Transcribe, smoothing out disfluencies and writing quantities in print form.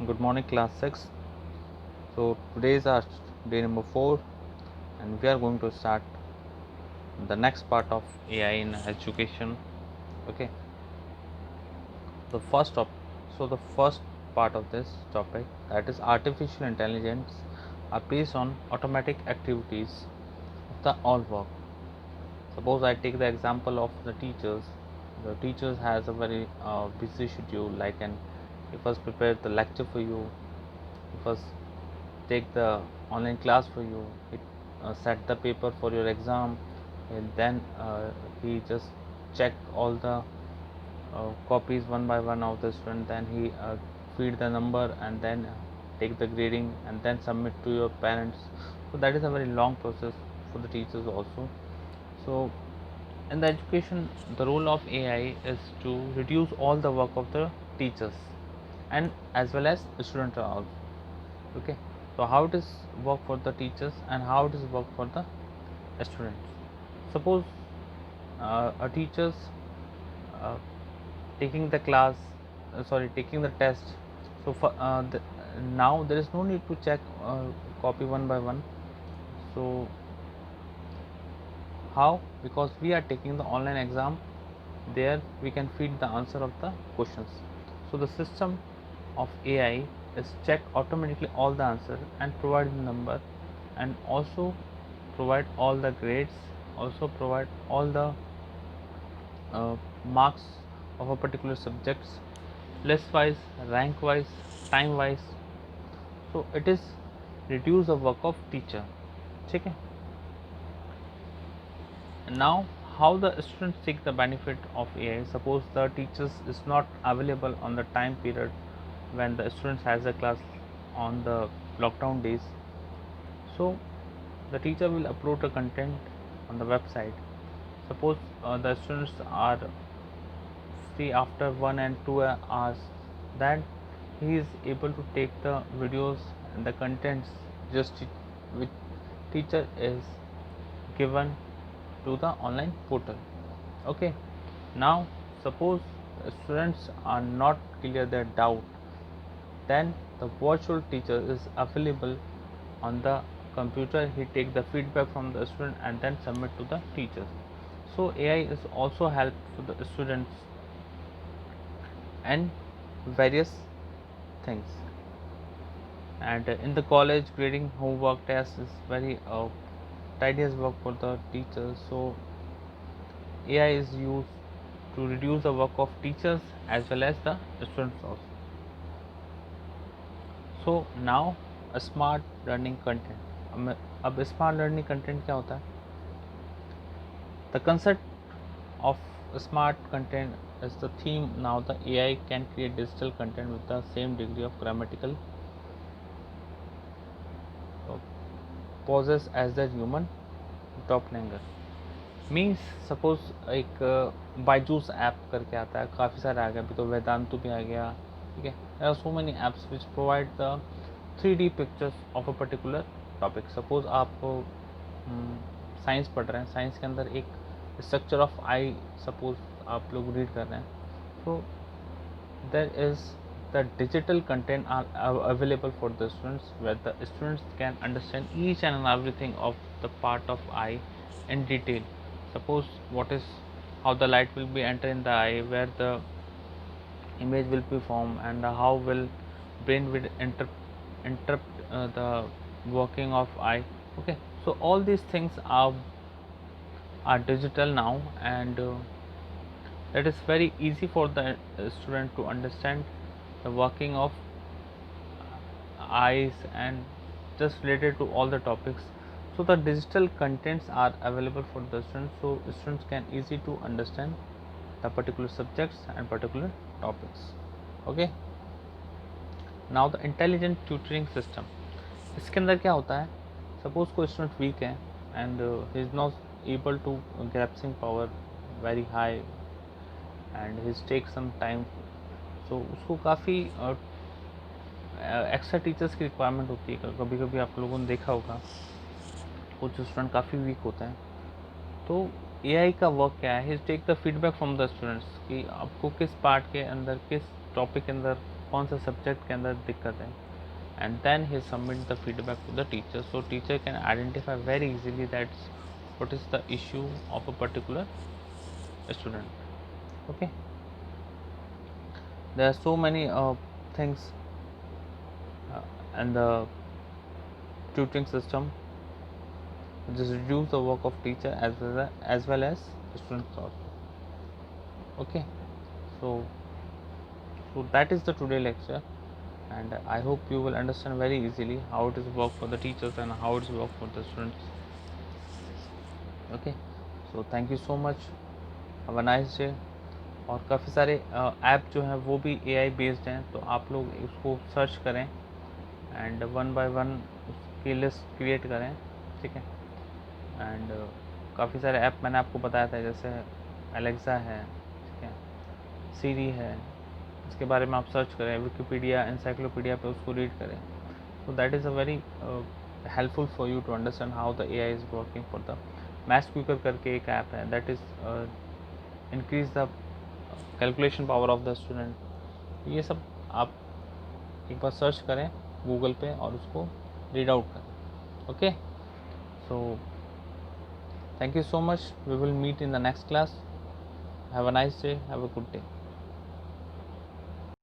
Good morning, class 6. So, today is our day number 4, and we are going to start the next part of AI in education. Okay, the first top. So, the first part of this topic, that is artificial intelligence, are based on automatic activities of the all work. Suppose I take the example of the teachers. The teachers has a very busy schedule, like and he first prepare the lecture for you, he first take the online class for you, he set the paper for your exam, and then he just check all the copies one by one of the student, then he feed the number and then take the grading and then submit to your parents. So that is a very long process for the teachers also. So in the education, the role of AI is to reduce all the work of the teachers and as well as the students also. Okay, so how it is work for the teachers and how it is work for the students. Suppose a teachers uh, taking the class, taking the test. So now there is no need to check copy one by one. So how? Because we are taking the online exam, there we can feed the answer of the questions. So the system of AI is check automatically all the answer and provide the number, and also provide all the grades, also provide all the marks of a particular subjects, list wise, rank wise, time wise. So it is reduce the work of teacher. Okay. Now how the students take the benefit of AI. Suppose the teachers is not available on the time period when the students has a class on the lockdown days. So the teacher will upload the content on the website. Suppose the students are free after 1 and 2 hours, then he is able to take the videos and the contents just which teacher is given to the online portal. Okay, now suppose students are not clear their doubt, then the virtual teacher is available on the computer. He take the feedback from the student and then submit to the teachers. So AI is also help to the students and various things. And in the college, grading homework tests is very tedious work for the teachers. So AI is used to reduce the work of teachers as well as the students also. So now a smart learning content. अब smart learning content क्या होता है? The concept of smart content is the theme. Now the AI can create digital content with the same degree of grammatical pauses as the human top langer. Means suppose एक Byju's app करके आता है, काफ़ी सारे आ गए, अभी तो वेदांतु भी आ गया. ठीक है, there are so many apps which provide the 3D pictures of a particular topic. Suppose आप साइंस पढ़ रहे हैं, साइंस के अंदर एक स्ट्रक्चर ऑफ आई सपोज आप लोग रीड कर रहे हैं. तो there is the digital content are available for the students, where the students can understand each and everything of the part of eye in detail. Suppose what is, how the light will be enter in the eye, where the image will be formed, and how will brain will interrupt the working of eye. Okay, so all these things are digital now, and it is very easy for the student to understand the working of eyes and just related to all the topics. So the digital contents are available for the students, so students can easy to understand the particular subjects and particular topics. Okay, now the intelligent tutoring system. इसके अंदर क्या होता है? Suppose कोई student weak है and he is not able to grasping power very high and his take some time. So उसको काफ़ी extra teachers की रिक्वायरमेंट होती है. कभी कभी आप लोगों ने देखा होगा कुछ स्टूडेंट काफ़ी वीक होते हैं, तो एआई का वर्क क्या है? Take the feedback from the students कि आपको किस पार्ट के अंदर, किस टॉपिक के अंदर कौन सा सब्जेक्ट के अंदर दिक्कत है, and then he submit the feedback to the teacher, so teacher can identify very easily that what is the issue of a particular student. Okay, there are so many things and the tutoring system just reduce the work of teacher as well as students also. Okay, so that is the today lecture, and I hope you will understand very easily how it is work for the teachers and how it is work for the students. Okay, so thank you so much, have a nice day. और काफ़ी सारे app जो हैं वो भी AI based हैं, तो आप लोग उसको सर्च करें एंड वन बाय वन उसकी लिस्ट क्रिएट करें, ठीक है। एंड काफ़ी सारे ऐप मैंने आपको बताया था, जैसे एलेक्सा है, ठीक है, सीरी है, इसके बारे में आप सर्च करें, विकिपीडिया एनसाइक्लोपीडिया पे उसको रीड करें, so that is a very helpful for you to understand how the AI is working for the maths quicker करके एक ऐप है, that is increase the calculation power of the student. ये सब आप एक बार सर्च करें Google पे और उसको रीड आउट करें। Okay, so thank you so much, we will meet in the next class, have a nice day, have a good day.